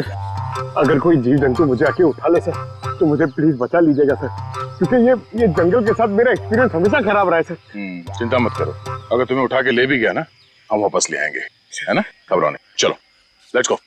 Sir, अगर कोई जीव जंतु मुझे आके उठा ले सर, तो मुझे प्लीज बचा लीजिएगा सर, क्योंकि ये जंगल के साथ मेरा एक्सपीरियंस हमेशा खराब रहा है सर। चिंता मत करो, अगर तुम्हें उठा के ले भी गया ना, हम वापस ले आएंगे, है ना? घबराओ नहीं, चलो लेट्स गो।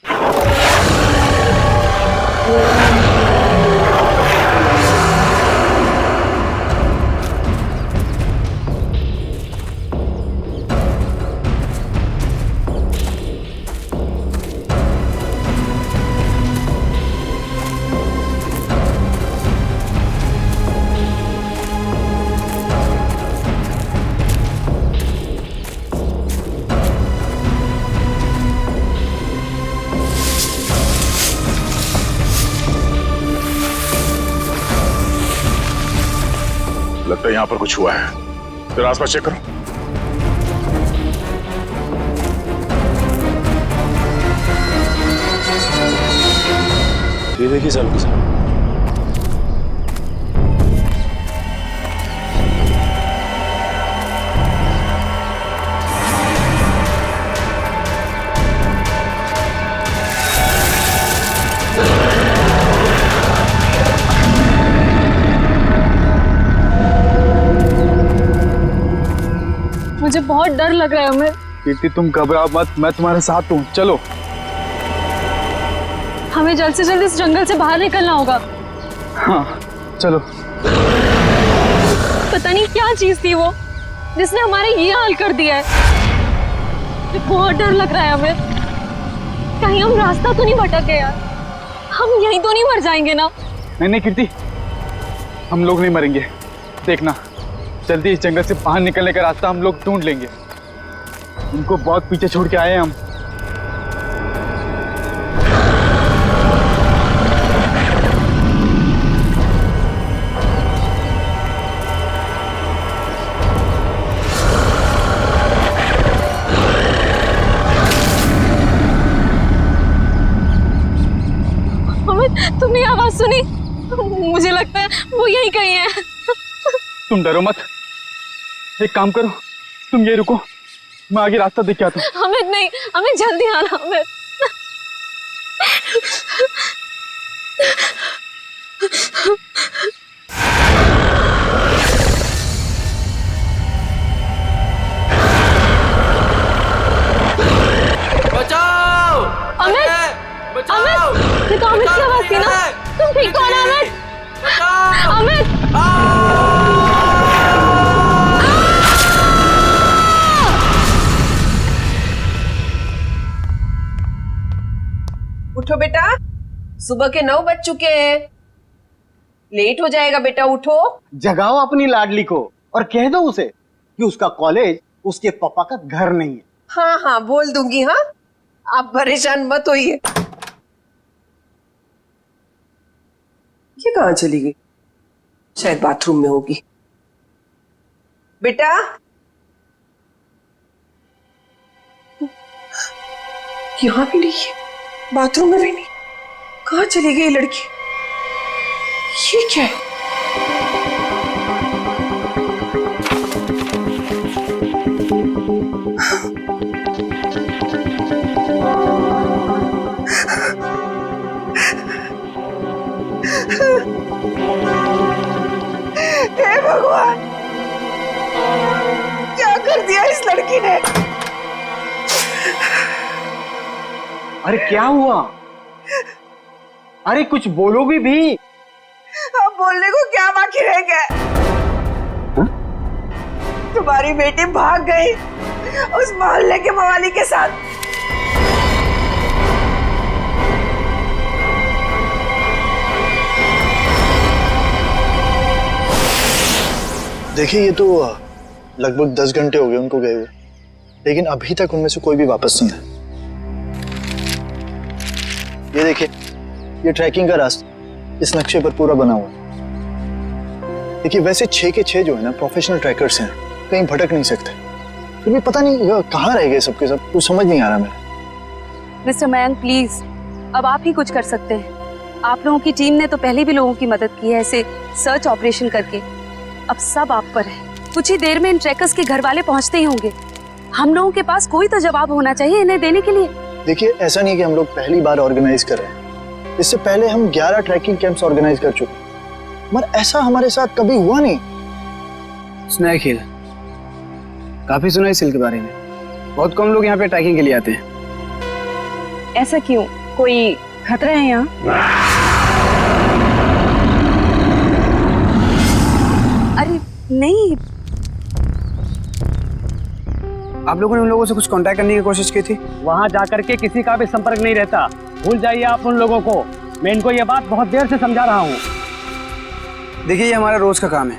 लगता है यहाँ पर कुछ हुआ है, फिर आसपास चेक करो। ये देखिए सर, मुझे बहुत डर लग रहा है अमित। कीर्ति तुम घबराओ मत, मैं तुम्हारे साथ हूँ, चलो। हमें जल्द से जल्द इस जंगल से बाहर निकलना होगा। हाँ चलो। पता नहीं क्या चीज थी वो जिसने हमारे ये हाल कर दिया है। मुझे बहुत डर लग रहा है अमित, कहीं हम रास्ता तो नहीं भटक गए यार, हम यहीं तो नहीं मर जाएंगे ना? नहीं कीर्ति, हम लोग नहीं मरेंगे, देखना जल्दी इस जंगल से बाहर निकलने का रास्ता हम लोग ढूंढ लेंगे। उनको बहुत पीछे छोड़ के आए हैं हम। अमित तुमने आवाज सुनी? मुझे लगता है वो यहीं कहीं है। तुम डरो मत, एक काम करो, तुम ये रुको, मैं आगे रास्ता देख के आता हूँ। अमित नहीं, अमित जल्दी आना अमित। बचाओ! अमित! बचाओ! अमित! ये तो अमित की आवाज थी ना? तुम ठीक हो ना अमित? बचाओ! अमित! उठो बेटा, सुबह के 9 बज चुके हैं, लेट हो जाएगा बेटा, उठो। जगाओ अपनी लाडली को और कह दो उसे कि उसका कॉलेज उसके पापा का घर नहीं है। हाँ हाँ बोल दूंगी। हाँ आप परेशान मत होइए। ये कहाँ चली गई? शायद बाथरूम में होगी। बेटा यहाँ भी नहीं है, बाथरूम में भी नहीं, कहाँ चली गई लड़की? ये क्या है? हे भगवान, क्या कर दिया इस लड़की ने? अरे क्या हुआ? अरे कुछ बोलोगी भी? अब बोलने को क्या बाकी रह गया? तुम्हारी बेटी भाग गई उस मोहल्ले के मवाली के साथ। देखिए ये तो लगभग 10 घंटे हो गए उनको गए हुए, लेकिन अभी तक उनमें से कोई भी वापस नहीं आया। ये देखिए, ये ट्रैकिंग का रास्ता इस नक्शे पर पूरा बना हुआ है। देखिए वैसे 6 के 6 जो है ना प्रोफेशनल ट्रैकर्स हैं, कहीं भटक नहीं सकते, फिर भी पता नहीं कहाँ रह गए सबके सब, कुछ समझ नहीं आ रहा मेरा। मिस्टर मयंक प्लीज, अब आप ही कुछ कर सकते हैं। आप लोगों की टीम ने तो पहले भी लोगों की मदद की है ऐसे सर्च ऑपरेशन करके, अब सब आप पर है। कुछ ही देर में इन ट्रैकर्स के घर वाले पहुंचते ही होंगे। हम लोगों के पास कोई तो जवाब होना चाहिए इन्हें देने के लिए। देखिए ऐसा नहीं कि हम लोग पहली बार ऑर्गेनाइज कर रहे हैं, इससे पहले हम 11 ट्रैकिंग कैंप्स ऑर्गेनाइज कर चुके हैं, मगर ऐसा हमारे साथ कभी हुआ नहीं। स्नैक हिल, काफी सुना है इस हिल के बारे में। बहुत कम लोग यहाँ पे ट्रैकिंग के लिए आते हैं। ऐसा क्यों? कोई खतरा है यहाँ? अरे नहीं। आप लोगों ने उन लोगों से कुछ कांटेक्ट करने की कोशिश की थी? वहां जाकर के किसी का भी संपर्क नहीं रहता। भूल जाइए आप उन लोगों को। मैं इनको ये बात बहुत देर से समझा रहा हूँ। देखिए, ये हमारा रोज का काम है,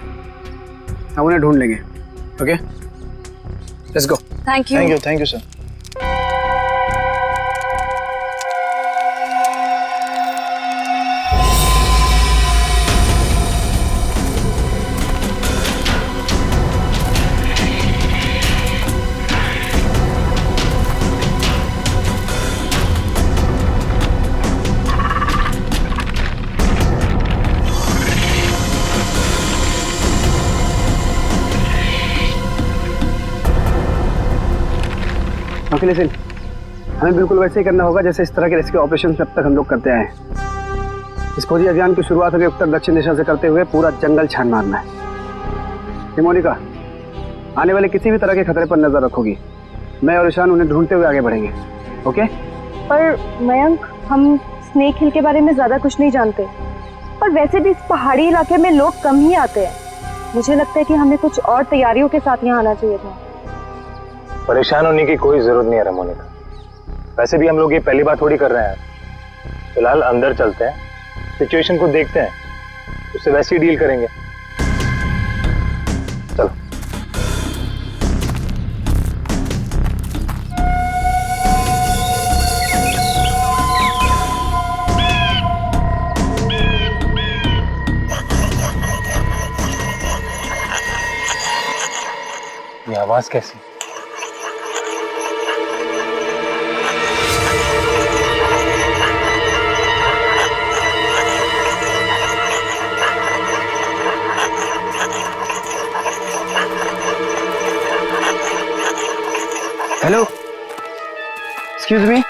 हम उन्हें ढूंढ लेंगे। Okay, let's go. Thank you. Thank you sir. लेकिन हमें बिल्कुल वैसे ही करना होगा जैसे इस तरह के रेस्क्यू ऑपरेशन अब तक हम लोग करते आए हैं। इस फौजी अभियान की शुरुआत हमें उत्तर दक्षिण दिशा से करते हुए पूरा जंगल छान मारना है। मोनिका, आने वाले किसी भी तरह के खतरे पर नजर रखोगी। मैं और ईशान उन्हें ढूंढते हुए आगे बढ़ेंगे। ओके? पर मयंक, हम स्नेक हिल के बारे में ज्यादा कुछ नहीं जानते, और वैसे भी इस पहाड़ी इलाके में लोग कम ही आते हैं। मुझे लगता है कि हमें कुछ और तैयारियों के साथ यहाँ आना चाहिए था। परेशान होने की कोई जरूरत नहीं है रमोनिका। वैसे भी हम लोग ये पहली बार थोड़ी कर रहे हैं। फिलहाल अंदर चलते हैं, सिचुएशन को देखते हैं, उससे वैसे ही डील करेंगे। चलो। ये आवाज कैसी? हेलो, एक्सक्यूज मी,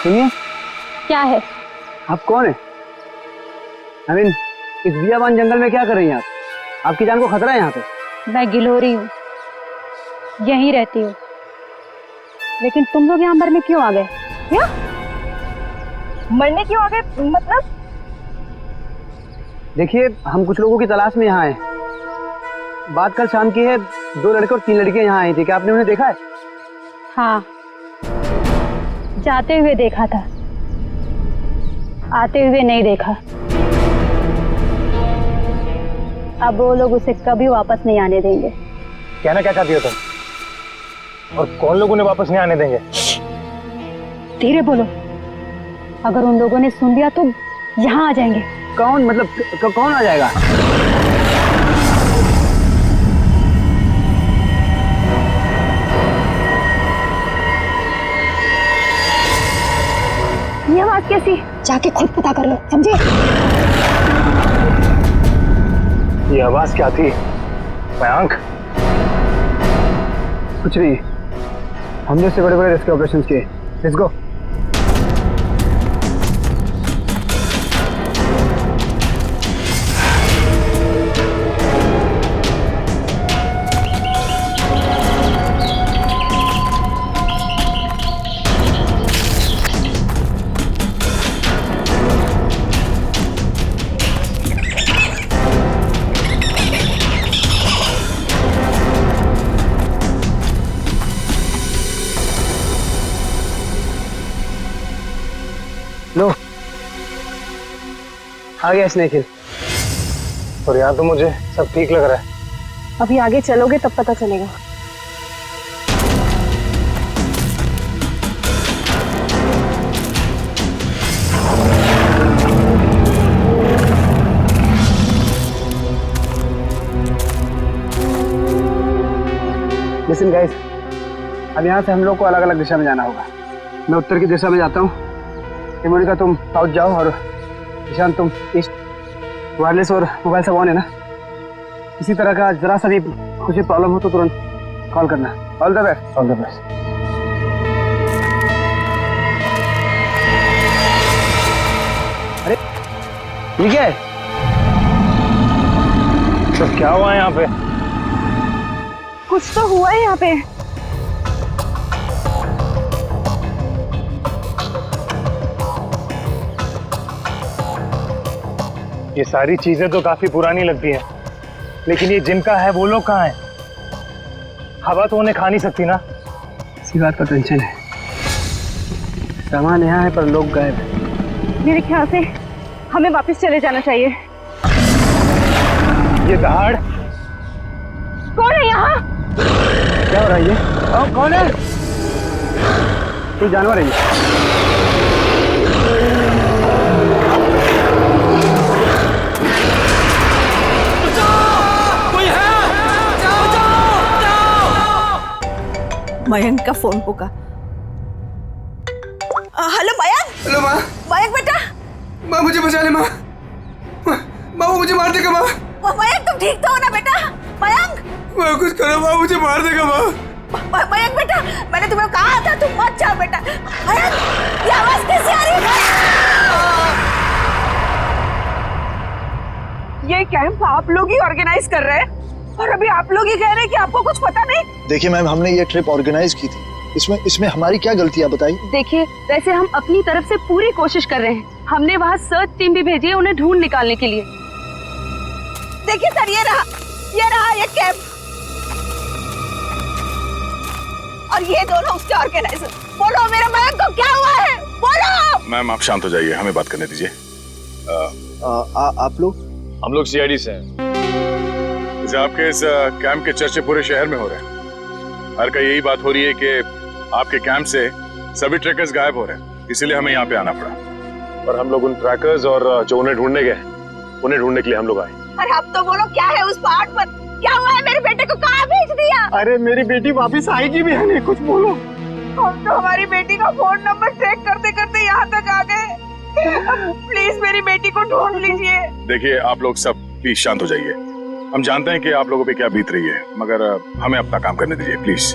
सुनिए। क्या है? आप कौन है? I mean, इस बियाबान जंगल में क्या कर रही हैं आप? आपकी जान को खतरा है यहाँ पे। मैं गिलोरी हूँ, यहीं रहती हूँ। लेकिन तुम लोग यहाँ मरने क्यों आ गए? क्या मरने क्यों आ गए? मतलब देखिए, हम कुछ लोगों की तलाश में यहाँ आए। बात कल शाम की है, 2 लड़के और 3 लड़कियां यहाँ आई थी। क्या आपने उन्हें देखा है? हाँ, जाते हुए देखा था, आते हुए नहीं देखा। अब वो लोग उसे कभी वापस नहीं आने देंगे। कहना क्या चाहती हो तुम? और कौन लोग उन्हें वापस नहीं आने देंगे? धीरे बोलो, अगर उन लोगों ने सुन लिया तो यहाँ आ जाएंगे। कौन? मतलब कौन आ जाएगा? ये आवाज कैसी? जाके खुद पता कर लो, समझे? ये आवाज क्या थी मयंक? कुछ नहीं, हमने इससे बड़े बड़े रेस्क्यू ऑपरेशंस किए। Let's go. लो, आ गया स्नेक हिल। और यहाँ तो मुझे सब ठीक लग रहा है। अभी आगे चलोगे तब पता चलेगा। लिसन गाइस, अब यहाँ से हम लोग को अलग अलग दिशा में जाना होगा। मैं उत्तर की दिशा में जाता हूँ, मोनिका तुम साउथ जाओ, और ईशान तुम ईस्ट। वायरलेस और मोबाइल सब ऑन है ना? किसी तरह का जरा सा भी कुछ भी प्रॉब्लम हो तो तुरंत कॉल करना। All the best. All the best. ठीक है। तो क्या हुआ यहाँ पे? कुछ तो हुआ है यहाँ पे। ये सारी चीजें तो काफी पुरानी लगती हैं, लेकिन ये जिनका है वो लोग कहाँ हैं? हवा तो उन्हें खा नहीं सकती ना। इसी बात का टेंशन है। सामान यहाँ है पर लोग गायब हैं। मेरे ख्याल से हमें वापस चले जाना चाहिए। ये दहाड़ कौन है यहाँ? क्या हो रहा है ये? कौन है? कोई जानवर है ये? मयंक का फोन होगा। हेलो मयंक। हेलो माँ। मयंक बेटा। माँ मुझे बचा ले माँ। माँ वो मुझे मार देगा माँ। मयंक तुम ठीक तो हो ना बेटा? मयंक। माँ कुछ करो माँ, मुझे मार देगा माँ। मयंक बेटा, मैंने तुम्हें कहा था तुम मत जाओ बेटा। मयंक, ये आवाज कैसे आ रही है? ये कैंप आप लोग ही ऑर्गेनाइज कर रहे हैं और अभी आप लोग ही कह रहे हैं कि आपको कुछ पता नहीं। देखिए मैम, हमने ये ट्रिप ऑर्गेनाइज की थी, इसमें हमारी क्या गलती है बताइए? देखिए, वैसे हम अपनी तरफ से पूरी कोशिश कर रहे हैं। हमने वहाँ सर्च टीम भी भेजी है उन्हें ढूंढ निकालने के लिए। देखिए सर, ये रहा ये कैंप और ये दोनों उसके ऑर्गेनाइजर। बोलो मेरे मयंक को क्या हुआ है, बोलो। मैम आप शांत हो जाइए, हमें बात करने दीजिए। आप लोग? हम लोग सीआईडी से हैं। जैसे आपके इस कैंप के चर्चे पूरे शहर में हो रहे हैं। हर का यही बात हो रही है कि आपके कैंप से सभी ट्रैकर्स गायब हो रहे हैं, इसीलिए हमें यहाँ पे आना पड़ा। और हम लोग उन ट्रैकर्स और जो उन्हें ढूंढने गए, उन्हें ढूंढने के लिए हम लोग आए। अरे अब तो बोलो, क्या है उस पहाड़ पर? क्या हुआ है? मेरे बेटे को कहाँ भेज दिया? अरे मेरी बेटी वापस आएगी भी है नहीं, कुछ बोलो। हम तो हमारी बेटी का फोन नंबर ट्रैक करते करते यहाँ तक आ गए। प्लीज मेरी बेटी को ढूंढ लीजिए। देखिए आप लोग सब प्लीज शांत हो जाइए। हम जानते हैं कि आप लोगों पे क्या बीत रही है, मगर हमें अपना काम करने दीजिए प्लीज।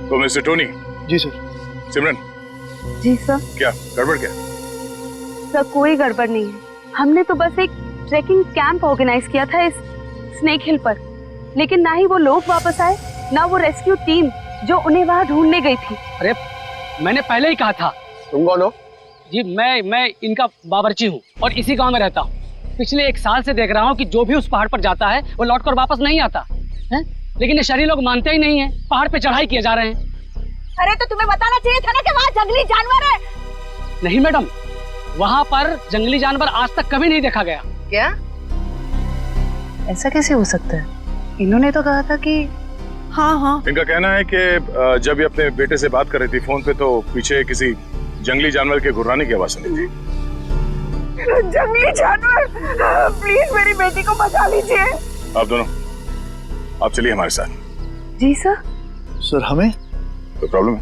तो मिस्टर टोनी। जी सर। सिमरन। जी सर। क्या गड़बड़ क्या? सर कोई गड़बड़ नहीं है। हमने तो बस एक ट्रैकिंग कैंप ऑर्गेनाइज किया था इस स्नेक हिल पर, लेकिन ना ही वो लोग वापस आए, ना वो रेस्क्यू टीम जो उन्हें वहाँ ढूंढने गई थी। अरे मैंने पहले ही कहा था। तुम कौन हो? जी मैं इनका बावर्ची हूँ और इसी गांव में रहता हूँ। पिछले 1 साल से देख रहा हूँ कि जो भी उस पहाड़ पर जाता है वो लौटकर वापस नहीं आता है, लेकिन ये शहरी लोग मानते ही नहीं है। पहाड़ पे चढ़ाई किए जा रहे हैं। अरे तो तुम्हें बताना चाहिए था ना कि वहाँ जंगली जानवर है। नहीं मैडम, वहाँ पर जंगली जानवर आज तक कभी नहीं देखा गया। क्या? ऐसा कैसे हो सकता है? इन्होंने तो कहा था कि हाँ। इनका कहना है कि जब ये अपने बेटे से बात कर रही थी फोन पे, तो पीछे किसी जंगली जानवर के गुर्राने की आवाज सुनी थी। जंगली जानवर, प्लीज मेरी बेटी को बचा लीजिए। आप दोनों आप चलिए हमारे साथ। जी सर। सर हमें? कोई प्रॉब्लम है?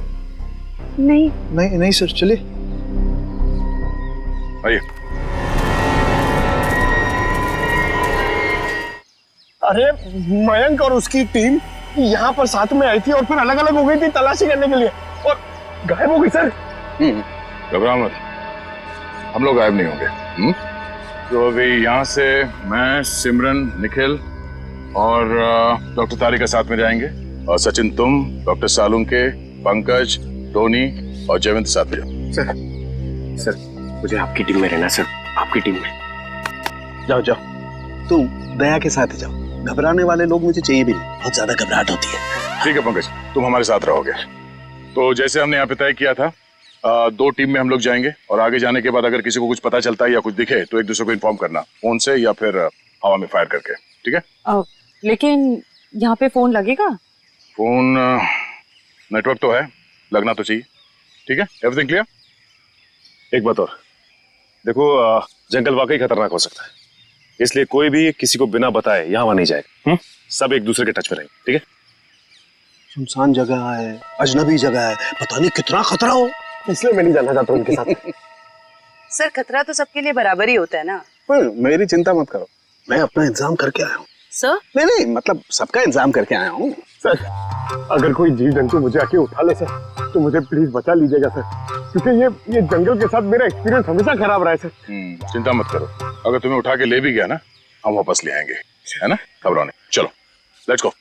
नहीं सर, चलिए। आइए। अरे मयंक और उसकी टीम यहाँ पर साथ में आई थी और फिर अलग अलग हो गई थी तलाशी करने के लिए और गायब हो गई सर। घबराओ मत, हम लोग गायब नहीं होंगे। तो अभी यहाँ से मैं, सिमरन, निखिल और डॉक्टर तारिका साथ में जाएंगे, और सचिन तुम, डॉक्टर सालुंके, पंकज, टोनी और जयवंत साथ में जाओ। सर मुझे आपकी टीम में रहना सर, आपकी टीम में। जाओ तुम दया के साथ जाओ, घबराने वाले लोग मुझे चाहिए भी नहीं, बहुत ज्यादा घबराहट होती है। ठीक है पंकज, तुम हमारे साथ रहोगे। तो जैसे हमने यहाँ पे तय किया था, 2 टीम में हम लोग जाएंगे, और आगे जाने के बाद अगर किसी को कुछ पता चलता है या कुछ दिखे तो एक दूसरे को इन्फॉर्म करना, फोन से या फिर हवा में फायर करके। ठीक है? लेकिन यहाँ पे फोन लगेगा? फोन नेटवर्क तो है, लगना तो चाहिए। ठीक है, एवरीथिंग क्लियर? एक बात और देखो, जंगल वाकई खतरनाक हो सकता है, इसलिए कोई भी किसी को बिना बताए यहाँ वहाँ नहीं जाएगा। सब एक दूसरे के टच में रहेंगे। ठीक है? सुनसान जगह है, अजनबी जगह है, पता नहीं कितना खतरा हो, इसलिए मैं नहीं जाना चाहता उनके साथ। सर खतरा तो सबके लिए बराबर ही होता है ना। पर मेरी चिंता मत करो, मैं अपना इंतजाम करके आया हूँ। सर? नहीं मतलब सबका इंतजाम करके आया हूँ। सर अगर कोई जीव जंतु मुझे आके उठा ले सर, तो मुझे प्लीज बचा लीजिएगा सर। क्योंकि ये जंगल के साथ मेरा एक्सपीरियंस हमेशा खराब रहा है सर। चिंता मत करो, अगर तुम्हें उठा के ले भी गया ना, हम वापस ले आएंगे, है ना? घबराओ नहीं, चलो लेट्स गो।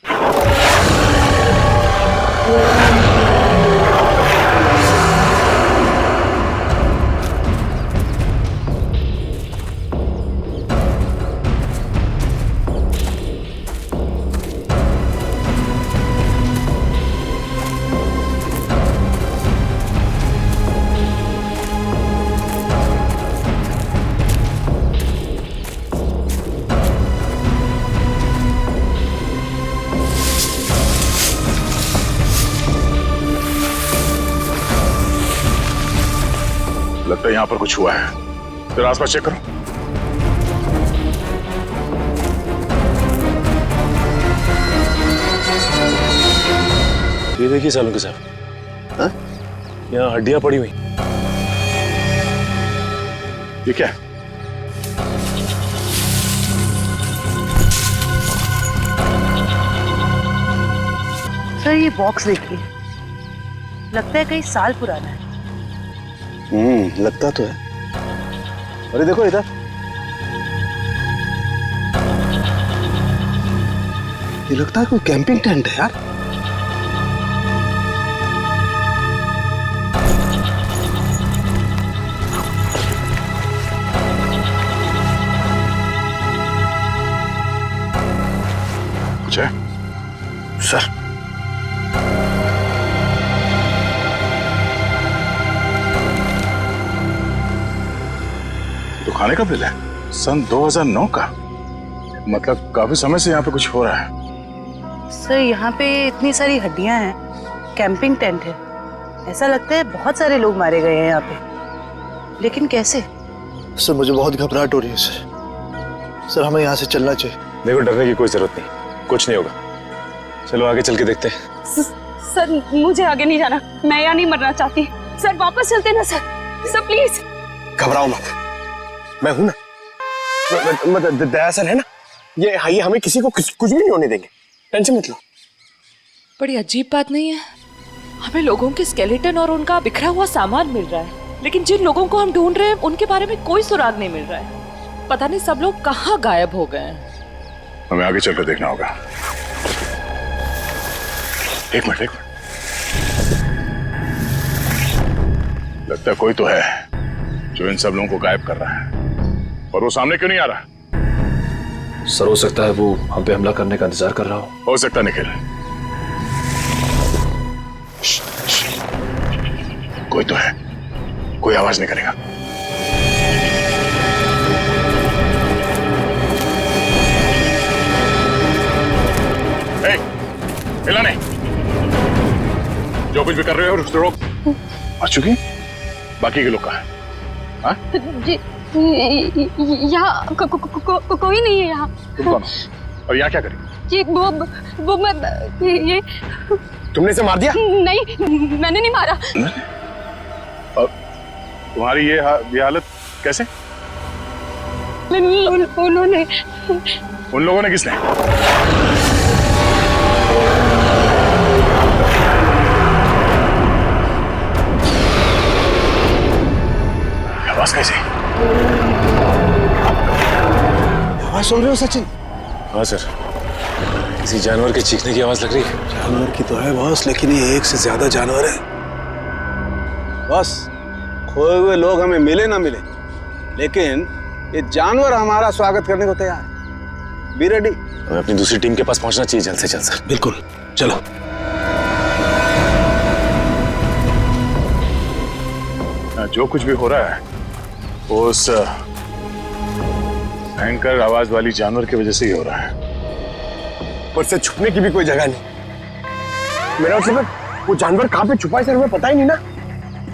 लगता है यहाँ पर कुछ हुआ है, फिर आसपास चेक करो। ये देखिए सालों के साथ, हाँ? यहाँ हड्डियां पड़ी हुई। ये क्या है? सर ये बॉक्स देखिए, लगता है कई साल पुराना है। लगता तो है। अरे देखो इधर, ये लगता है कोई कैंपिंग टेंट है यार। कुछ है? सर तो खाने का बिल है, सन 2009 का। मतलब काफी समय से यहाँ पे कुछ हो रहा है। सर यहाँ पे इतनी सारी हड्डियां हैं, कैंपिंग टेंट है, ऐसा लगता है बहुत सारे लोग मारे गए हैं यहाँ पे, लेकिन कैसे? सर मुझे बहुत घबराहट हो रही है सर हमें यहाँ से चलना चाहिए। देखो डरने की कोई जरूरत नहीं, कुछ नहीं होगा। चलो आगे चल के देखते हैं। सर मुझे आगे नहीं जाना, मैं यहाँ नहीं मरना चाहती। सर वापस चलते ना सर प्लीज। घबराओ मत, मैं हूं ना। मतलब दया सर है ना, ये हमें किसी को कुछ भी नहीं होने देंगे, टेंशन मत लो। बड़ी अजीब बात नहीं है, हमें लोगों के स्केलेटन और उनका बिखरा हुआ सामान मिल रहा है, लेकिन जिन लोगों को हम ढूंढ रहे हैं उनके बारे में कोई सुराग नहीं मिल रहा है। पता नहीं सब लोग कहाँ गायब हो गए हैं। हमें आगे चलकर देखना होगा। एक मिनट। लगता है कोई तो है जो इन सब लोगों को गायब कर रहा है, और वो सामने क्यों नहीं आ रहा? सर हो सकता है वो हम पे हमला करने का इंतजार कर रहा हो सकता निखिल। कोई तो है, कोई आवाज नहीं करेगा। हिला नहीं, जो कुछ भी कर रहे हो उसको रोक। आ चुकी? बाकी के लोग कहाँ हैं? हाँ? जी यहाँ कोई नहीं है यहाँ। तुम कौन हो? और यहाँ क्या करें? जी वो मैं ये तुमने इसे मार दिया? नहीं, मैंने नहीं मारा। और तुम्हारी ये हालत कैसे? उन्होंने। उन लोगों ने किसने? आवाज कैसे? आवाज सुन रहे हो सचिन? हाँ सर, किसी जानवर के चीखने की आवाज लग रही है। जानवर की तो है बॉस, लेकिन ये एक से ज्यादा जानवर है। बस खोए हुए लोग हमें मिले ना मिले, लेकिन ये जानवर हमारा स्वागत करने को तैयार है। Be ready. हमें अपनी दूसरी टीम के पास पहुंचना चाहिए जल्द से जल्द सर। बिल्कुल, चलो। जो कुछ भी हो रहा है वो उस भयंकर आवाज वाली जानवर की वजह से ही हो रहा है। पर से छुपने की भी कोई जगह नहीं। मेरा मतलब वो जानवर कहाँ पे छुपा है सर, हमें पता ही नहीं ना।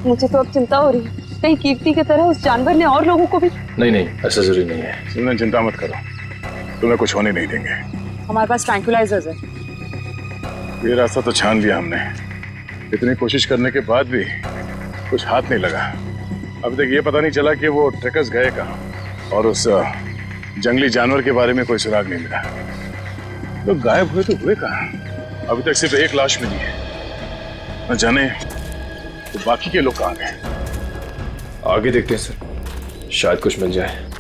मुझे तो अब चिंता हो रही है, कहीं कीर्ति की तरह उस जानवर ने और लोगों को भी। नहीं, ऐसा जरूरी नहीं है। सिमरन चिंता मत करो, तुम्हें कुछ होने नहीं देंगे। हमारे पास ट्रैंक्विलाइजर्स है। ये रास्ता तो छान लिया हमने, इतनी कोशिश करने के बाद भी कुछ हाथ नहीं लगा। अभी तक ये पता नहीं चला कि वो ट्रेकर्स गए कहाँ, और उस जंगली जानवर के बारे में कोई सुराग नहीं मिला। लोग गायब हुए तो हुए कहाँ? अभी तक सिर्फ एक लाश मिली है, न जाने तो बाकी के लोग कहाँ गए। आगे देखते हैं सर, शायद कुछ मिल जाए।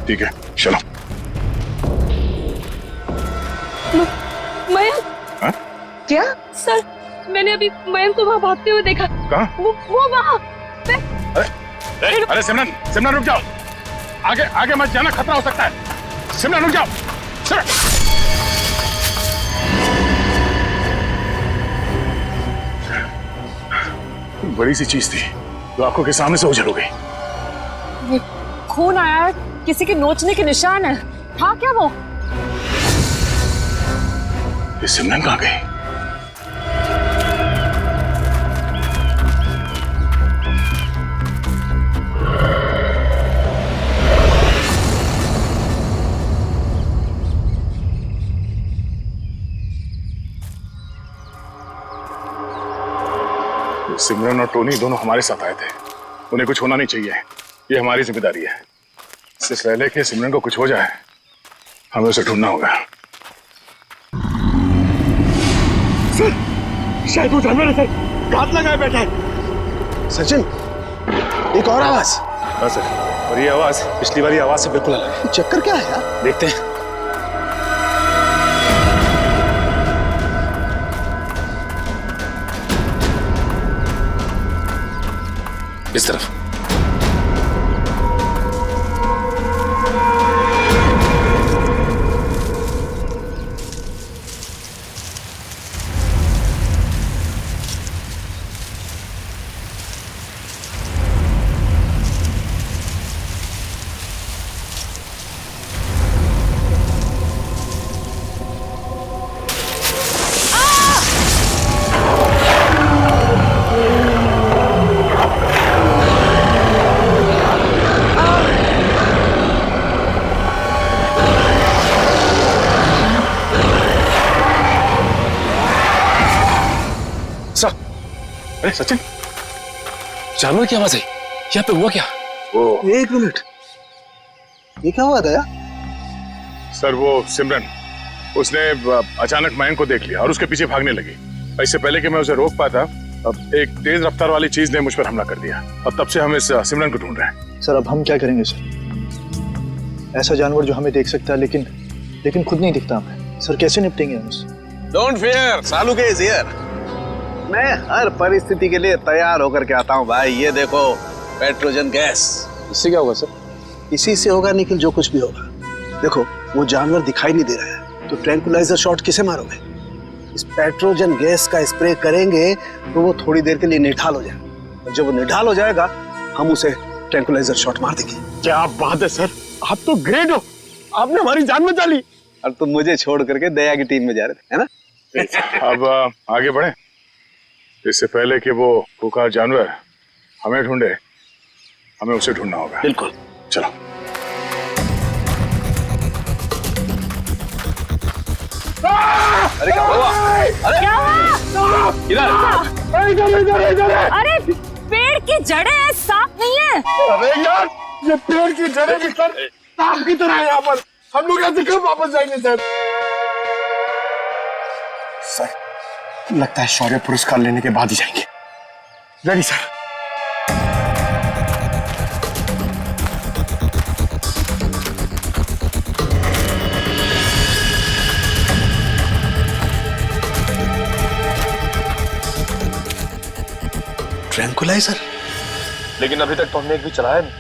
ठीक है, चलो। मयंक। हाँ? क्या? सर, मैंने अभी मयंक को वहाँ भागते हुए देखा। कहाँ? वो वहाँ। अरे सिमरन, सिमरन रुक जाओ, आगे आगे मत जाना, खतरा हो सकता है। सिमरन रुक जाओ। बड़ी सी चीज थी जो आंखों के सामने से ओझल हो गई। खून आया है, किसी के नोचने के निशान है। था क्या वो? ये सिमरन कहाँ गई? सिमरन और टोनी दोनों हमारे साथ आए थे, उन्हें कुछ होना नहीं चाहिए, ये हमारी जिम्मेदारी है। इससे पहले कि सिमरन को कुछ हो जाए, हमें उसे ढूंढना होगा। सर, शायद वो जानवर है सर, घात लगाए बैठा है। सचिन, एक और आवाज। हाँ सर, और ये आवाज पिछली वाली आवाज से बिल्कुल अलग है। चक्कर क्या है यार? देखते हैं। इस तरफ। अरे सचिन, जानवर की आवाज है, यहाँ पे हुआ क्या? एक मिनट, ये क्या हुआ दया? सर वो सिमरन, उसने अचानक मयंक को देख लिया और उसके पीछे भागने लगी। इससे पहले कि मैं उसे रोक पाता, अब एक तेज रफ्तार वाली चीज ने मुझ पर हमला कर दिया और तब से हम इस सिमरन को ढूंढ रहे हैं। सर अब हम क्या करेंगे सर? ऐसा जानवर जो हमें देख सकता है लेकिन खुद नहीं दिखता हमें। सर कैसे निपटेंगे हम उससे? डोंट फियर, सालू के इज हियर। मैं हर परिस्थिति के लिए तैयार होकर के आता हूँ भाई। ये देखो, पेट्रोजन गैस। इससे क्या होगा सर? इसी से होगा निखिल, जो कुछ भी होगा। देखो, वो जानवर दिखाई नहीं दे रहा है, तो ट्रैंकुलाइजर शॉट किसे मारोगे? इस पेट्रोजन गैस का स्प्रे करेंगे तो वो थोड़ी देर के लिए निढाल हो जाएगा, और जब वो निढाल हो जाएगा हम उसे ट्रैंकुलाइजर शॉट मार देंगे। क्या बात है सर, आप तो ग्रेट हो, आपने हमारी जान बचा ली। और तुम मुझे छोड़ करके दया की टीम में जा रहे थे, है ना? अब आगे बढ़े, इससे पहले कि वो खुंखार जानवर हमें ढूंढे, हमें उसे ढूंढना होगा। बिल्कुल, चलो। अरे क्या हुआ? अरे क्या हुआ? इधर। अरे पेड़ की जड़ें हैं, सांप नहीं है। अरे यार, ये पेड़ की जड़ें भी सर सांप की तरह है यहाँ पर। हम लोग ऐसे कब वापस जाएंगे सर? सर, लगता है शौर्य पुरस्कार लेने के बाद ही जाएंगे। Ready sir. ट्रैंकुलाइजर? लेकिन अभी तक तो हमने एक भी चलाया नहीं,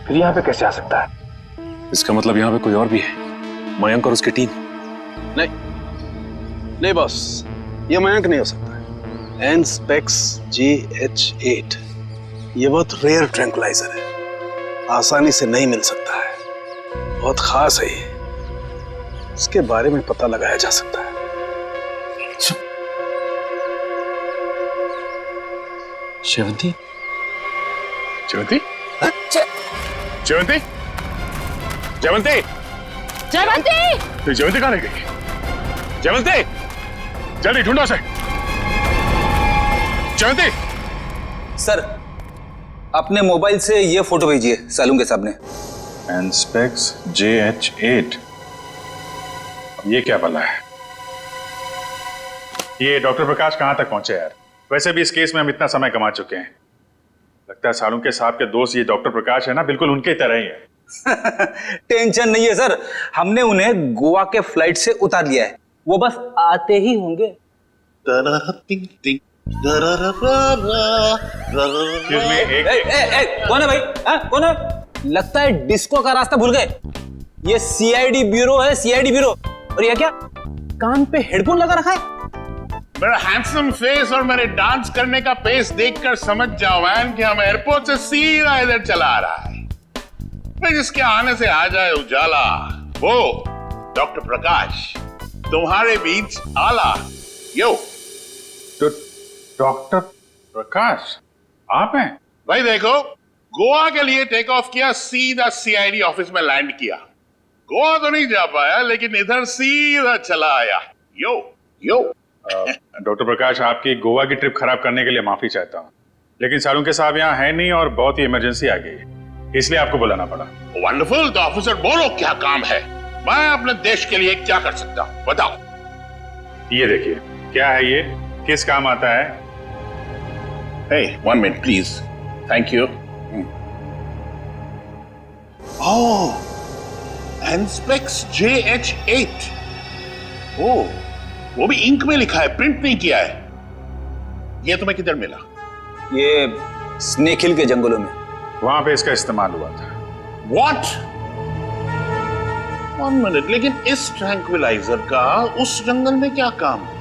फिर यहाँ पे कैसे आ सकता है? इसका मतलब यहाँ पे कोई और भी है, मयंक और उसकी टीम। नहीं बॉस, ये मयंक नहीं हो सकता है। एनस्पेक्स GH8 ये बहुत रेयर ट्रैंकुलाइजर है, आसानी से नहीं मिल सकता है, बहुत खास है ये, इसके बारे में पता लगाया जा सकता है। शेवंती? जयवंती? जयवंती? जयवंती? जयवंती! तो जयवंती कहाँ रह गई? जयवंती, जल्दी ढूंढो उसे। जयवंती! सर, अपने मोबाइल से ये फोटो भेजिए सालून के सामने। एनस्पेक्स JH8, ये क्या भला है? ये डॉक्टर प्रकाश कहाँ तक पहुंचे यार? वैसे भी इस केस में हम इतना समय कमा चुके हैं, लगता है सालुंके साहब के दोस्त ये डॉक्टर प्रकाश है ना, बिल्कुल उनके तरह ही है। टेंशन नहीं है सर, हमने उन्हें गोवा के फ्लाइट से उतार लिया है, वो बस आते ही होंगे। कौन है भाई? कौन है? लगता है डिस्को का रास्ता भूल गए। ये सीआईडी ब्यूरो है, सीआईडी ब्यूरो। और ये क्या, कान पे हेडफोन लगा रखा है? मेरा हैंडसम फेस और मेरे डांस करने का पेस देखकर समझ जाओ मैन कि हम एयरपोर्ट से सीधा इधर चला आ रहा है। फिर जिसके आने से आ जाए उजाला, वो डॉक्टर प्रकाश तुम्हारे बीच आला। यो तो डॉक्टर प्रकाश आप हैं? भाई देखो, गोवा के लिए टेक ऑफ किया, सीधा सीआईडी ऑफिस में लैंड किया। गोवा तो नहीं जा पाया, लेकिन इधर सीधा चला आया। यो यो डॉक्टर प्रकाश, आपकी गोवा की ट्रिप खराब करने के लिए माफी चाहता हूँ, लेकिन सालुंके साहब यहाँ है नहीं और बहुत ही इमरजेंसी आ गई है, इसलिए आपको बुलाना पड़ा। वंडरफुल। तो ऑफिसर बोलो क्या काम है, मैं अपने देश के लिए क्या कर सकता हूँ, बताओ। ये देखिए, क्या है ये, किस काम आता है? Hey, 1 minute please. Thank you. Oh, Anspex JH8. Oh, वो भी इंक में लिखा है, प्रिंट नहीं किया है। ये तुम्हें किधर मिला? ये स्नेक हिल के जंगलों में, वहां पे इसका इस्तेमाल हुआ था। What? 1 minute, लेकिन इस ट्रैंक्विलाइजर का उस जंगल में क्या काम?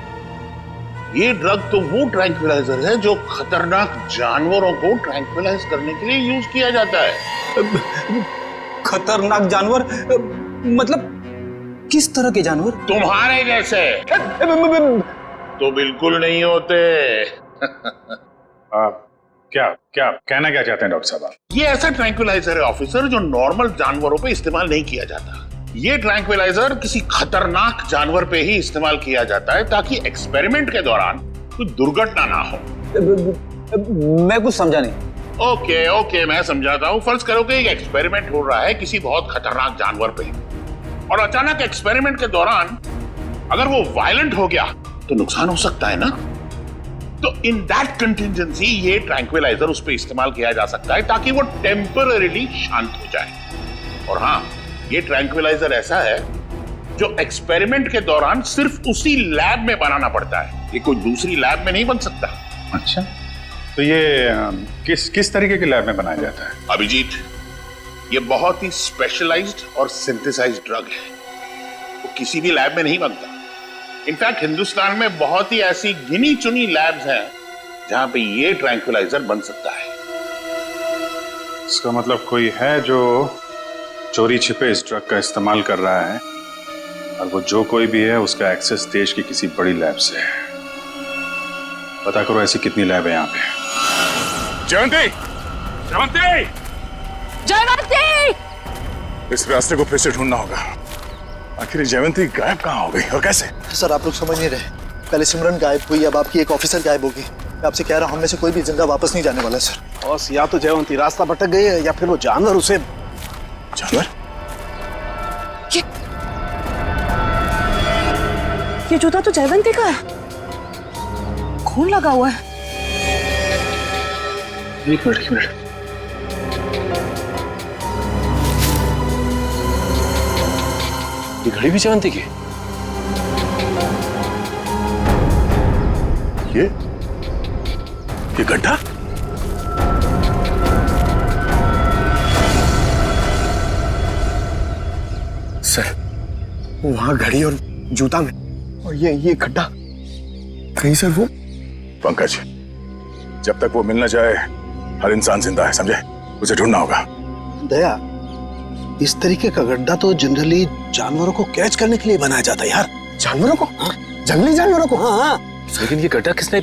ये ड्रग तो वो ट्रैंक्विलाइजर है जो खतरनाक जानवरों को ट्रैंक्विलाइज करने के लिए यूज किया जाता है। खतरनाक जानवर मतलब किस तरह के जानवर? तुम्हारे जैसे तो बिल्कुल नहीं होते। क्या कहना क्या चाहते हैं डॉक्टर साहब? ये ऐसा ट्रैंक्विलाइजर है ऑफिसर जो नॉर्मल जानवरों पे इस्तेमाल नहीं किया जाता। ये ट्रैंक्विलाइजर किसी खतरनाक जानवर पे ही इस्तेमाल किया जाता है ताकि एक्सपेरिमेंट के दौरान कोई दुर्घटना ना हो। मैं कुछ समझा नहीं। ओके, मैं समझाता हूँ। फर्ज करो कि एक एक्सपेरिमेंट हो रहा है किसी बहुत खतरनाक जानवर पे, और अचानक एक्सपेरिमेंट के दौरान अगर वो वायलेंट हो गया तो नुकसान हो सकता है ना। तो इन दैट कंटिजेंसी ये ट्रैंक्विलाइजर उस पे इस्तेमाल किया जा सकता है ताकि वो टेम्पररीली शांत हो जाए। और हाँ, ये ट्रैंक्विलाइजर ऐसा है जो एक्सपेरिमेंट के दौरान सिर्फ उसी लैब में बनाना पड़ता है, ये कोई दूसरी लैब में नहीं बन सकता। अच्छा, तो ये किस तरीके के लैब में बनाया जाता है? अभिजीत, ये बहुत ही स्पेशलाइज्ड और सिंथेसाइज्ड ड्रग है, वो किसी भी लैब में नहीं बनता। इनफैक्ट हिंदुस्तान में बहुत ही ऐसी गिनी चुनी लैब्स हैं जहां पे ये ट्रैंक्विलाइजर बन सकता है। इसका मतलब कोई है जो चोरी छिपे इस ड्रग का इस्तेमाल कर रहा है, और वो जो कोई भी है उसका एक्सेस देश की किसी बड़ी लैब से है। पता करो ऐसी कितनी लैब है यहाँ पे। जयंती! इस रास्ते को फिर से ढूंढना होगा। आखिर जयंती गायब कहाँ हो गई और कैसे? सर, आप लोग समझ नहीं रहे। पहले सिमरन गायब हुई, अब आपकी एक ऑफिसर गायब होगी। मैं आपसे कह रहा हूँ, हम में से कोई भी जिंदा वापस नहीं जाने वाला सर। बॉस, या तो जयवंती रास्ता भटक गई है या फिर वो जानवर उसे। जानवर? ये जूता तो जयवंती का है, खून लगा हुआ है। एक मिनट। ये घड़ी भी जयवंती की? ये गड्ढा? सर, वहां घड़ी और जूता में, और ये गड्ढा कहीं सर वो। पंकज, जब तक वो मिल न जाए हर इंसान जिंदा है, समझे? उसे ढूंढना होगा। दया, इस तरीके का गड्ढा तो जनरली जानवरों को कैच करने के लिए बनाया जाता है यार। जानवरों को? हाँ। जंगली जानवरों को? हाँ। लेकिन ये गड्ढा किसने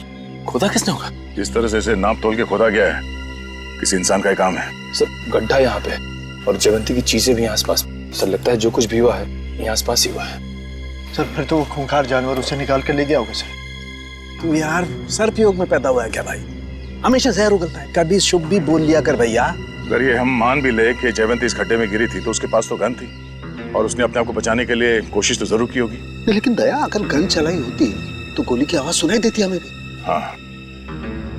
खोदा होगा? जिस तरह से इसे नाप तोल के खोदा गया है, किसी इंसान का ही काम है। सर, गड्ढा यहाँ पे और जयवंती की चीजें भी आसपास। सर, लगता है जो कुछ भी हुआ है यहाँ आसपास ही हुआ है। सर, फिर तो वो खूंखार जानवर उसे निकाल कर ले गया होगा सर। तू यार सर्पयोग में पैदा हुआ है क्या भाई? हमेशा जहर उगलता है, कभी शुभ भी बोल लिया कर भैया। अगर ये हम मान भी ले कि जयवंती इस गड्ढे में गिरी थी, तो उसके पास तो गन थी और उसने अपने आप को बचाने के लिए कोशिश तो जरूर की होगी। लेकिन दया, अगर गन चलाई होती तो गोली की आवाज सुनाई देती हमें भी। हाँ,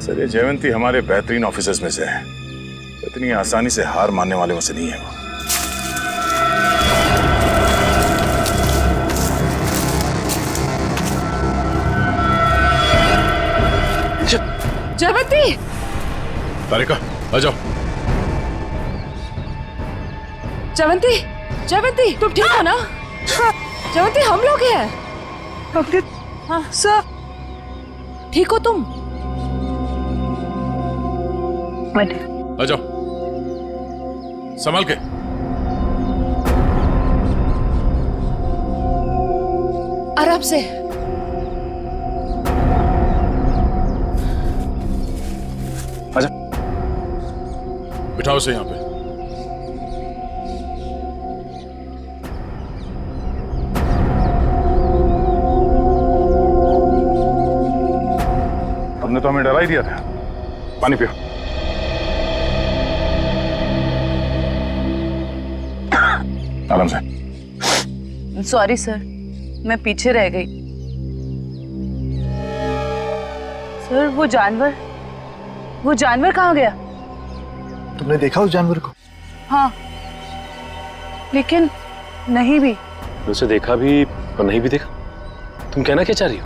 सर ये जयवंती हमारे बेहतरीन ऑफिसर्स में से है, इतनी आसानी से हार मानने वाले में से नहीं है वो। जयवंती, तारिका आ जाओ। जयवंती, जयवंती तुम ठीक हो ना? जयवंती हम लोग हैं। हाँ सर, ठीक हो तुम? आ जाओ, संभाल के। आराम से। आजा, बिठाओ से यहाँ पे। हमने तो हमें डरा ही दिया था। पानी पियो। आराम से। सॉरी सर, मैं पीछे रह गई। सर वो जानवर कहाँ गया? तुमने देखा उस जानवर को? हाँ, लेकिन नहीं भी। उसे देखा भी और नहीं भी देखा। तुम कहना क्या चाह रही हो?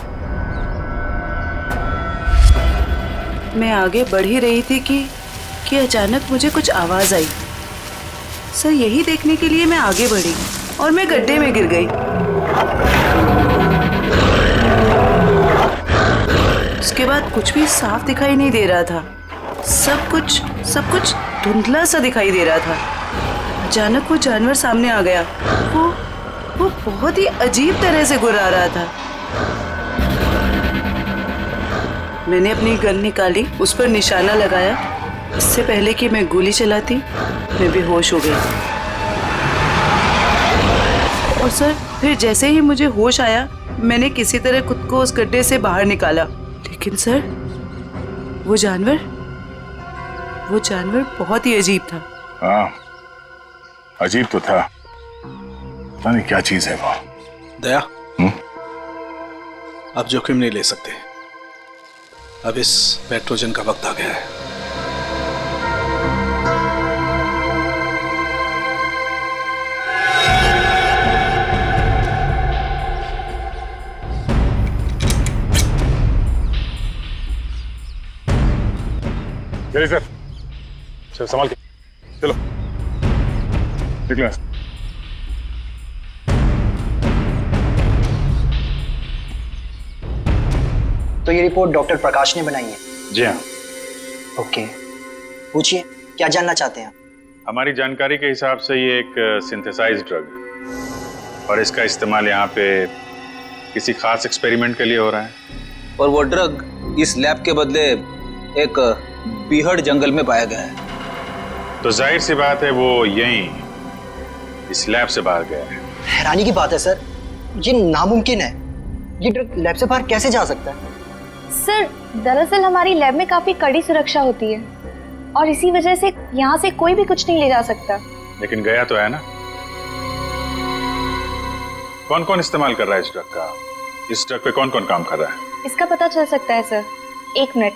मैं आगे बढ़ ही रही थी कि अचानक मुझे कुछ आवाज आई। सर यही देखने के लिए मैं आगे बढ़ी और मैं गड्ढे में गिर गई। उसके बाद कुछ भी साफ दिखाई नहीं दे रहा था। सब कुछ धुंधला सा दिखाई दे रहा था। अचानक वो जानवर सामने आ गया। वो बहुत ही अजीब तरह से गुर्रा रहा था। मैंने अपनी गन निकाली, उस पर निशाना लगाया। इससे पहले कि मैं गोली चलाती, मैं बेहोश हो गई। और सर फिर जैसे ही मुझे होश आया, मैंने किसी तरह खुद को उस गड्ढे से बाहर निकाला। लेकिन सर वो जानवर बहुत ही अजीब था। हाँ, अजीब तो था। पता नहीं क्या चीज है वो। दया, अब जोखिम नहीं ले सकते। अब इस पेट्रोजन का वक्त आ गया है। सर, चलो संभाल के, चलो निकलो। तो ये रिपोर्ट डॉक्टर प्रकाश ने बनाई है? जी हाँ। ओके, पूछिए क्या जानना चाहते हैं? हमारी जानकारी के हिसाब से ये एक सिंथेसाइज्ड ड्रग है और इसका इस्तेमाल यहाँ पे किसी खास एक्सपेरिमेंट के लिए हो रहा है। और वो ड्रग इस लैब के बदले एक बीहड़ जंगल में पाया गया है। तो जाहिर सी बात है वो यहीं इस लैब से बाहर गया है। हैरानी की बात है सर, ये नामुमकिन है। ये ड्रग लैब से बाहर कैसे जा सकता है? सर दरअसल हमारी लैब में काफी कड़ी सुरक्षा होती है और इसी वजह से यहाँ से कोई भी कुछ नहीं ले जा सकता। लेकिन गया तो है ना। कौन कौन इस्तेमाल कर रहा है इस ड्रग का? इस ड्रग पे कौन कौन काम कर रहा है? इसका पता चल सकता है सर। 1 मिनट।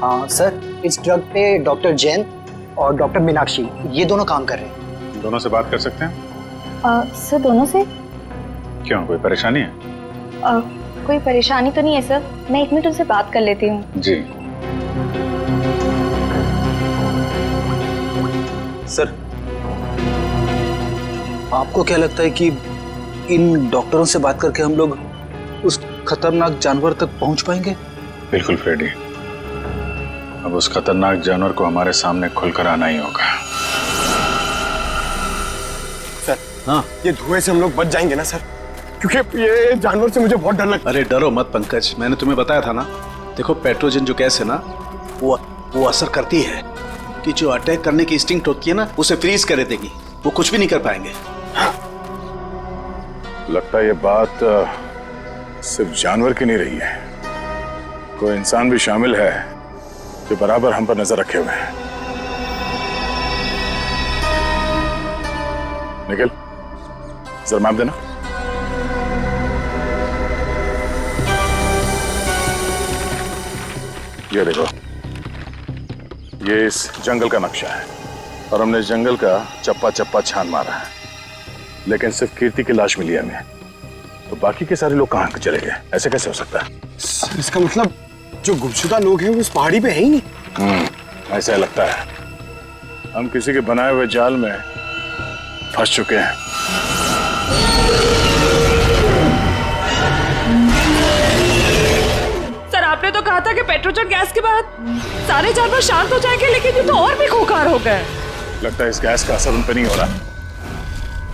हाँ सर, इस ड्रग पे डॉक्टर जैन और डॉक्टर मीनाक्षी ये दोनों काम कर रहे हैं। दोनों से बात कर सकते हैं? सर दोनों से? क्यों, कोई परेशानी है? कोई परेशानी तो नहीं है सर, मैं 1 मिनट उनसे बात कर लेती हूँ। जी सर, आपको क्या लगता है कि इन डॉक्टरों से बात करके हम लोग उस खतरनाक जानवर तक पहुंच पाएंगे? बिल्कुल फ्रेडी, अब उस खतरनाक जानवर को हमारे सामने खुलकर आना ही होगा। सर, हाँ, ये धुएं से हम लोग बच जाएंगे ना सर? क्योंकि ये जानवर से मुझे बहुत डर लगता है। अरे डरो मत पंकज, मैंने तुम्हें बताया था ना। देखो पेट्रोजन जो गैस है ना, वो असर करती है कि जो अटैक करने की इंस्टिंक्ट होती है ना, उसे फ्रीज कर देगी। वो कुछ भी नहीं कर पाएंगे। लगता है ये बात सिर्फ जानवर की नहीं रही है, कोई इंसान भी शामिल है जो बराबर हम पर नजर रखे हुए हैं। निखिल, सर मैप देना। ये देखो, ये इस जंगल का नक्शा है और हमने इस जंगल का चप्पा चप्पा छान मारा है, लेकिन सिर्फ कीर्ति की लाश मिली हमें। तो बाकी के सारे लोग कहाँ चले गए? ऐसे कैसे हो सकता है? सर, इसका मतलब जो गुमशुदा लोग हैं वो उस पहाड़ी पे है ही नहीं। ऐसा लगता है हम किसी के बनाए हुए जाल में फंस चुके हैं। सर आपने तो कहा था कि पेट्रोजन गैस के बाद सारे जानवर शांत हो जाएंगे, लेकिन ये तो और भी खूंखार हो गए। लगता है इस गैस का असर उन पर नहीं हो रहा।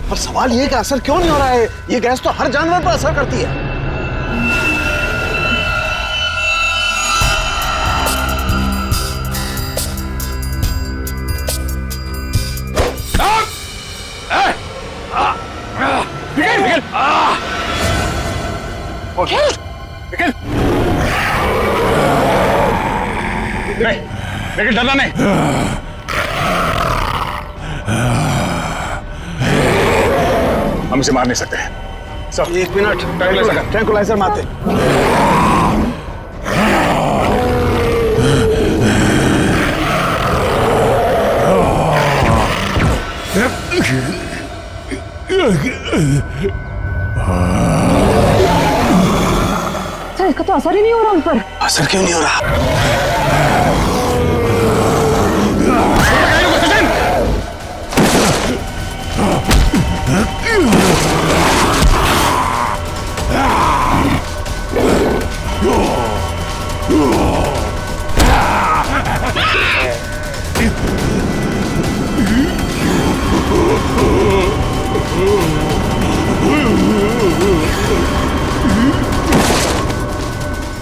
पर सवाल ये कि असर क्यों नहीं हो रहा है? ये गैस तो हर जानवर पर असर करती है। नहीं, लेकिन डरना नहीं। हम इसे मार नहीं सकते। सब 1 मिनट, ट्रैंकुलाइजर मारते। सर इसका तो असर ही नहीं हो रहा उन पर। असर क्यों नहीं हो रहा?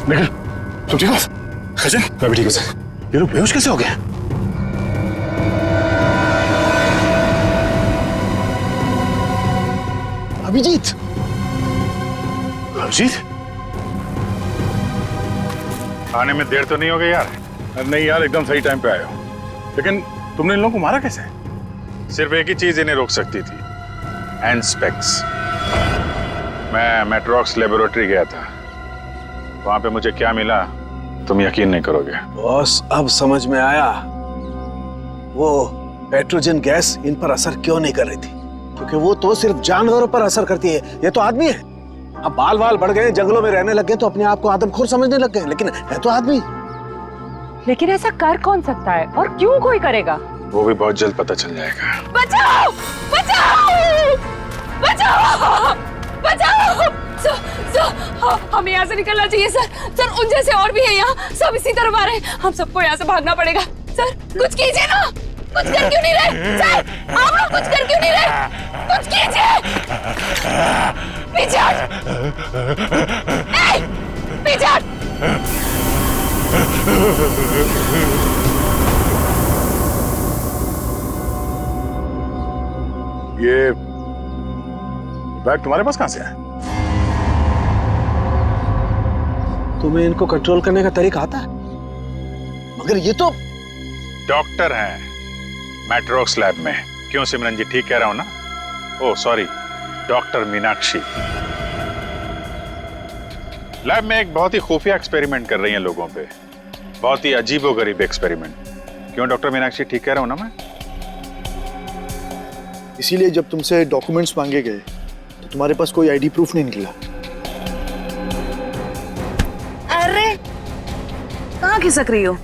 निखिल, तुम ठीक हो? खजन, मैं भी ठीक हूँ सर। ये लोग बेहोश कैसे हो गए? अभिजीत, अभिजीत, आने में देर तो नहीं हो गई यार? नहीं यार, एकदम सही टाइम पे आए हो। लेकिन तुमने इन लोगों को मारा कैसे? सिर्फ एक ही चीज इन्हें रोक सकती थी, एंस्पेक्स। मैं मेट्रॉक्स लेबोरेटरी गया था, वहां पे मुझे क्या मिला तुम यकीन नहीं करोगे। बॉस, अब समझ में आया वो पेट्रोजन गैस इन पर असर क्यों नहीं कर रही थी। क्योंकि वो तो सिर्फ जानवरों पर असर करती है, ये तो आदमी है। अब बाल बाल बढ़ गए, जंगलों में रहने लग गए तो अपने आप को आदमखोर समझने लग गए, लेकिन है तो आदमी। लेकिन ऐसा कर कौन सकता है और क्यों कोई करेगा? वो भी बहुत जल्द पता चल जाएगा। बचाओ! बचाओ! बचाओ! बचाओ! हमें यहाँ से निकलना चाहिए सर। सर उन जैसे और भी है यहाँ, सब इसी तरफ आ रहे हैं। हम सबको यहाँ से भागना पड़ेगा। सर कुछ कीजिए ना, कुछ कर क्यों नहीं रहे? सर आप लोग कुछ कर क्यों नहीं रहे? कुछ कीजिए। पीछे हट! पीछे हट! ये बैग तुम्हारे पास कहां से है? तुम्हें इनको कंट्रोल करने का तरीका आता है? मगर ये तो डॉक्टर हैं मैट्रॉक्स लैब में। क्यों सिमरन जी, ठीक कह रहा हूं ना? Oh sorry, doctor Meenakshi lab में एक बहुत ही खुफिया एक्सपेरिमेंट कर रही हैं लोगों पे, बहुत ही अजीबोगरीब एक्सपेरिमेंट। क्यों डॉक्टर मीनाक्षी, ठीक कह रहा हूं ना मैं? इसीलिए जब तुमसे डॉक्यूमेंट्स मांगे गए तो तुम्हारे पास कोई आईडी प्रूफ नहीं निकला। अरे कहाँ खिसक रही हो?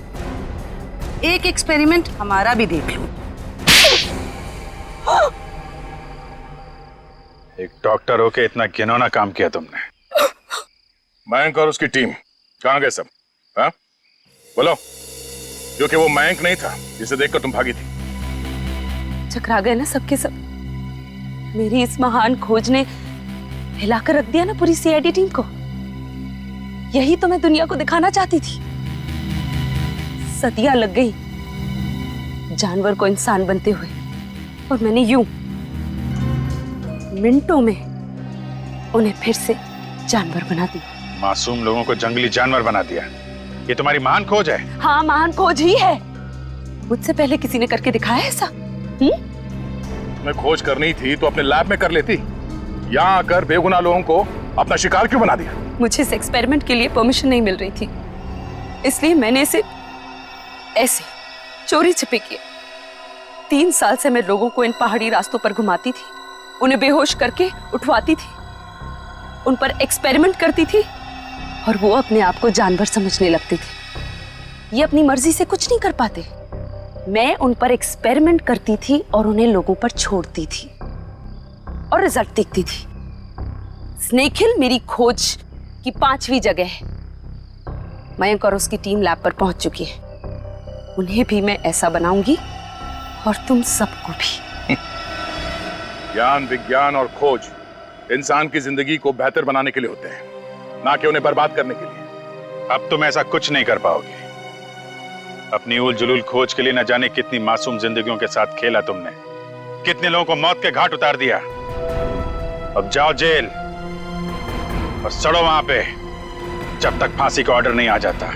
एक एक्सपेरिमेंट हमारा भी देख लो। एक डॉक्टर होके इतना घिनौना काम किया तुमने। मयंक और उसकी टीम कहाँ गए सब? हाँ बोलो, क्योंकि वो मयंक नहीं था जिसे देखकर तुम भागी थी। चकरा गए ना सबके सब। मेरी इस महान खोज ने हिलाकर रख दिया ना पूरी सीआईडी टीम को। यही तो मैं दुनिया को दिखाना चाहती थी। सदियां लग गई जानवर को इंसान बनते हुए, और मैंने यूं मिनटों में उन्हें फिर से जानवर बना दिया। मासूम लोगों को जंगली जानवर बना दिया। ये तुम्हारी महान खोज है? हाँ, महान खोज ही है। मुझसे पहले किसी ने करके दिखाया ऐसा? मैं खोज करनी थी तो अपने लैब में कर लेती। यहाँ आकर बेगुनाह लोगों को अपना शिकार क्यों बना दिया? मुझे इस एक्सपेरिमेंट के लिए परमिशन नहीं मिल रही थी, इसलिए मैंने इसे ऐसे चोरी छिपे किया। 3 साल से मैं लोगों को इन पहाड़ी रास्तों पर घुमाती थी, उन्हें बेहोश करके उठवाती थी, उन पर एक्सपेरिमेंट करती थी और वो अपने आप को जानवर समझने लगती थी। ये अपनी मर्जी से कुछ नहीं कर पाते। मैं उन पर एक्सपेरिमेंट करती थी और उन्हें लोगों पर छोड़ती थी और रिजल्ट देखती थी। स्नेक हिल मेरी खोज की 5वीं जगह है। मयंक और उसकी टीम लैब पर पहुंच चुकी है। उन्हें भी मैं ऐसा बनाऊंगी और तुम सबको भी। ज्ञान, विज्ञान और खोज इंसान की जिंदगी को बेहतर बनाने के लिए होते हैं, ना कि उन्हें बर्बाद करने के लिए। अब तुम ऐसा कुछ नहीं कर पाओगे। अपनी उल जुलूल खोज के लिए न जाने कितनी मासूम जिंदगियों के साथ खेला तुमने, कितने लोगों को मौत के घाट उतार दिया। अब जाओ जेल और सड़ो वहां पे जब तक फांसी का ऑर्डर नहीं आ जाता।